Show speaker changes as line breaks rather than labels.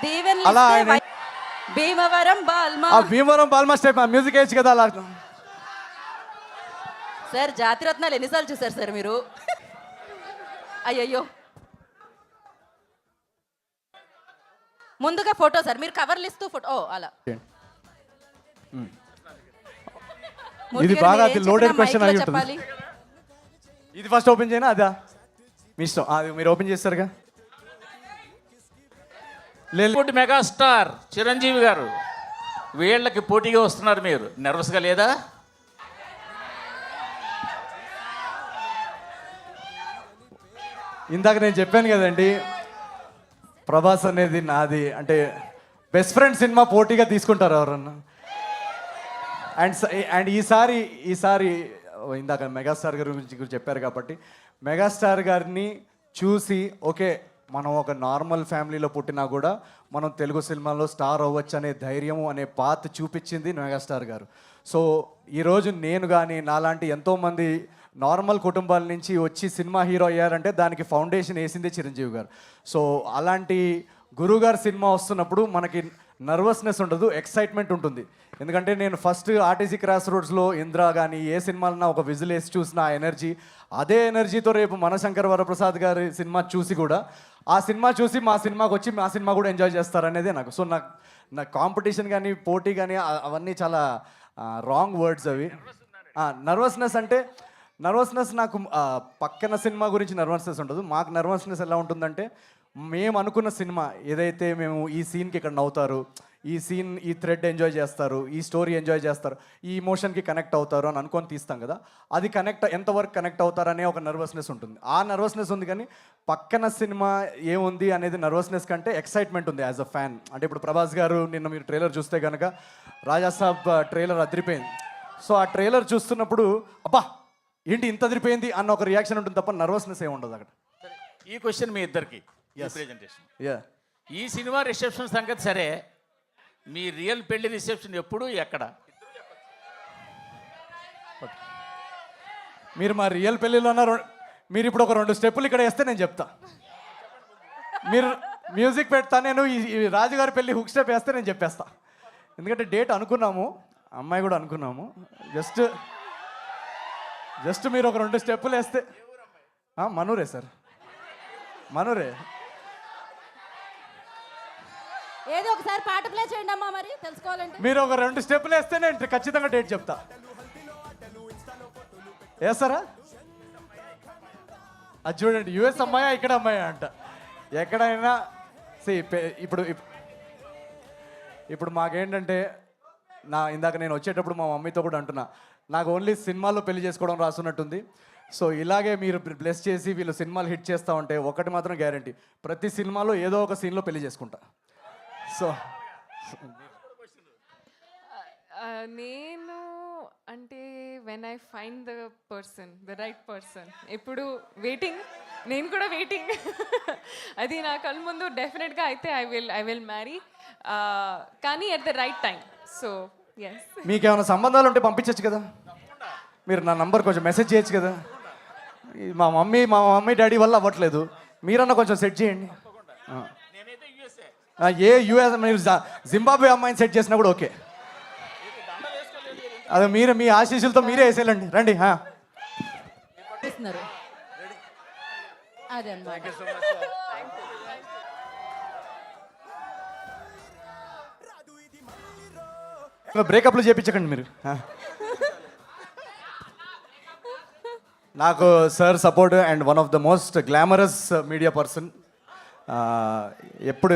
దీవెనలు
అలా
ఇస్తే
ఆయన-
భీమవరం బాల్మా.
ఆ భీమవరం బాల్మా స్టెప్ మ్యూజిక్ వేయచ్చు కదా అలా.
సార్ జాతిరత్నాలు ఎన్నిసార్లు చూసారు సార్ మీరు? అయ్యయ్యో, ముందుగా ఫోటో సార్, మీరు కవర్లు ఇస్తూ ఫోటో. ఓ అలా.
ఇది బాగా లోడెడ్ క్వశ్చన్ అయి
చెప్పాలి.
ఉంటుంది. ఇది ఫస్ట్ ఓపెన్ చేయనా అదా మీ ఇష్టం. అది మీరు ఓపెన్ చేస్తారుగా.
బాలీవుడ్ మెగాస్టార్ చిరంజీవి గారు వీళ్ళకి పోటీగా వస్తున్నారు, మీరు నర్వస్గా లేదా?
ఇందాక నేను చెప్పాను కదండి, ప్రభాస్ అనేది నాది అంటే బెస్ట్ ఫ్రెండ్ సినిమా పోటీగా తీసుకుంటారు ఎవరన్నా. అండ్ ఈసారి ఇందాక మెగాస్టార్ గారి గురించి చెప్పారు కాబట్టి మెగాస్టార్ గారిని చూసి ఓకే మనం ఒక నార్మల్ ఫ్యామిలీలో పుట్టినా కూడా మనం తెలుగు సినిమాలో స్టార్ అవ్వచ్చు అనే ధైర్యము అనే పాత్ చూపించింది మెగాస్టార్ గారు. సో ఈరోజు నేను కానీ నాలాంటి ఎంతోమంది నార్మల్ కుటుంబాల నుంచి వచ్చి సినిమా హీరో అయ్యారంటే దానికి ఫౌండేషన్ వేసింది చిరంజీవి గారు. సో అలాంటి గురువుగారు సినిమా వస్తున్నప్పుడు మనకి నర్వస్నెస్ ఉండదు, ఎక్సైట్మెంట్ ఉంటుంది. ఎందుకంటే నేను ఫస్ట్ ఆర్టీసీ క్రాస్ రోడ్స్లో ఇంద్రా కానీ ఏ సినిమాలన్నా ఒక విజిల్ వేసి చూసిన ఆ ఎనర్జీ, అదే ఎనర్జీతో రేపు మనశంకర్ వరప్రసాద్ గారి సినిమా చూసి కూడా ఆ సినిమా చూసి మా సినిమాకి వచ్చి మా సినిమా కూడా ఎంజాయ్ చేస్తారనేదే నాకు. సో నా కాంపిటీషన్ కానీ పోటీ కానీ అవన్నీ చాలా రాంగ్ వర్డ్స్ అవి. నర్వస్నెస్ నాకు పక్కన సినిమా గురించి నర్వస్నెస్ ఉండదు. మాకు నర్వస్నెస్ ఎలా ఉంటుందంటే మేము అనుకున్న సినిమా ఏదైతే మేము ఈ సీన్కి ఇక్కడ నవ్వుతారు, ఈ థ్రెడ్ ఎంజాయ్ చేస్తారు, ఈ స్టోరీ ఎంజాయ్ చేస్తారు, ఈ ఇమోషన్కి కనెక్ట్ అవుతారు అని అనుకొని తీస్తాం కదా, అది ఎంతవరకు కనెక్ట్ అవుతారనే ఒక నర్వస్నెస్ ఉంటుంది. ఆ నర్వస్నెస్ ఉంది, కానీ పక్కన సినిమా ఏముంది అనేది నర్వస్నెస్ కంటే ఎక్సైట్మెంట్ ఉంది యాజ్ అ ఫ్యాన్. అంటే ఇప్పుడు ప్రభాస్ గారు నిన్న మీరు ట్రైలర్ చూస్తే కనుక రాజాసాబ్ ట్రైలర్ అదిరిపోయింది. సో ఆ ట్రైలర్ చూస్తున్నప్పుడు అబ్బా ఏంటి ఇంత అదిరిపోయింది అన్న ఒక రియాక్షన్ ఉంటుంది తప్ప నర్వస్నెస్ ఏమి ఉండదు అక్కడ.
ఈ క్వశ్చన్ మీ ఇద్దరికి ప్రెజెంటేషన్. ఈ సినిమా రిసెప్షన్ సంగతి సరే, మీ రియల్ పెళ్లి రిసెప్షన్ ఎప్పుడు ఎక్కడ?
మీరు మా రియల్ పెళ్ళిలో మీరు ఇప్పుడు ఒక 2 స్టెప్పులు ఇక్కడ వేస్తే నేను చెప్తా. మీరు మ్యూజిక్ పెడతా, నేను ఈ రాజుగారి పెళ్ళి హుక్ స్టెప్ వేస్తే నేను చెప్పేస్తా. ఎందుకంటే డేట్ అనుకున్నాము, అమ్మాయి కూడా అనుకున్నాము. జస్ట్ మీరు ఒక 2 స్టెప్పులు వేస్తే. మనూరే సార్, మనూరే.
ఏదో ఒకసారి పాట ప్లే చేయండి అమ్మా, మరి తెలుసుకోవాలంటే.
మీరు ఒక 2 స్టెప్పులు వేస్తే నేను ఖచ్చితంగా డేట్ చెప్తా. వేస్తారా? అది చూడండి, యుఎస్ అమ్మాయా ఇక్కడ అమ్మాయా అంట. ఎక్కడైనా ఇప్పుడు మాకేంటంటే ఇందాక నేను వచ్చేటప్పుడు మా మమ్మీతో కూడా అంటున్నా, నాకు ఓన్లీ సినిమాల్లో పెళ్లి చేసుకోవడం రాసున్నట్టుంది. సో ఇలాగే మీరు బ్లెస్ చేసి వీళ్ళు సినిమాలు హిట్ చేస్తూ ఉంటే ఒకటి మాత్రం గ్యారంటీ, ప్రతి సినిమాలో ఏదో ఒక సీన్లో పెళ్లి చేసుకుంటా. సో
నేను అంటే when I find the right person, ఎప్పుడు వెయిటింగ్, నేను కూడా వెయిటింగ్. అది నా కళ్ళ ముందు డెఫినెట్గా అయితే ఐ విల్ మ్యారీ, కానీ at the right time. So yes.
మీకు ఏమైనా సంబంధాలు ఉంటే పంపించచ్చు కదా, మీరు నా నంబర్ కొంచెం మెసేజ్ చేయొచ్చు కదా. మా మమ్మీ డాడీ వల్ల అవ్వట్లేదు, మీరన్నా కొంచెం సెట్ చేయండి. యూఎస్ మీరు జింబాబ్వే అమ్మాయిని సెట్ చేసినా కూడా ఓకే. అదే మీరు మీ ఆశీస్సులతో మీరే వేసేయాలండి. రండి. బ్రేకప్లు చేయించకండి మీరు. నాకు sir support and one of the most glamorous media person. ఇప్పుడు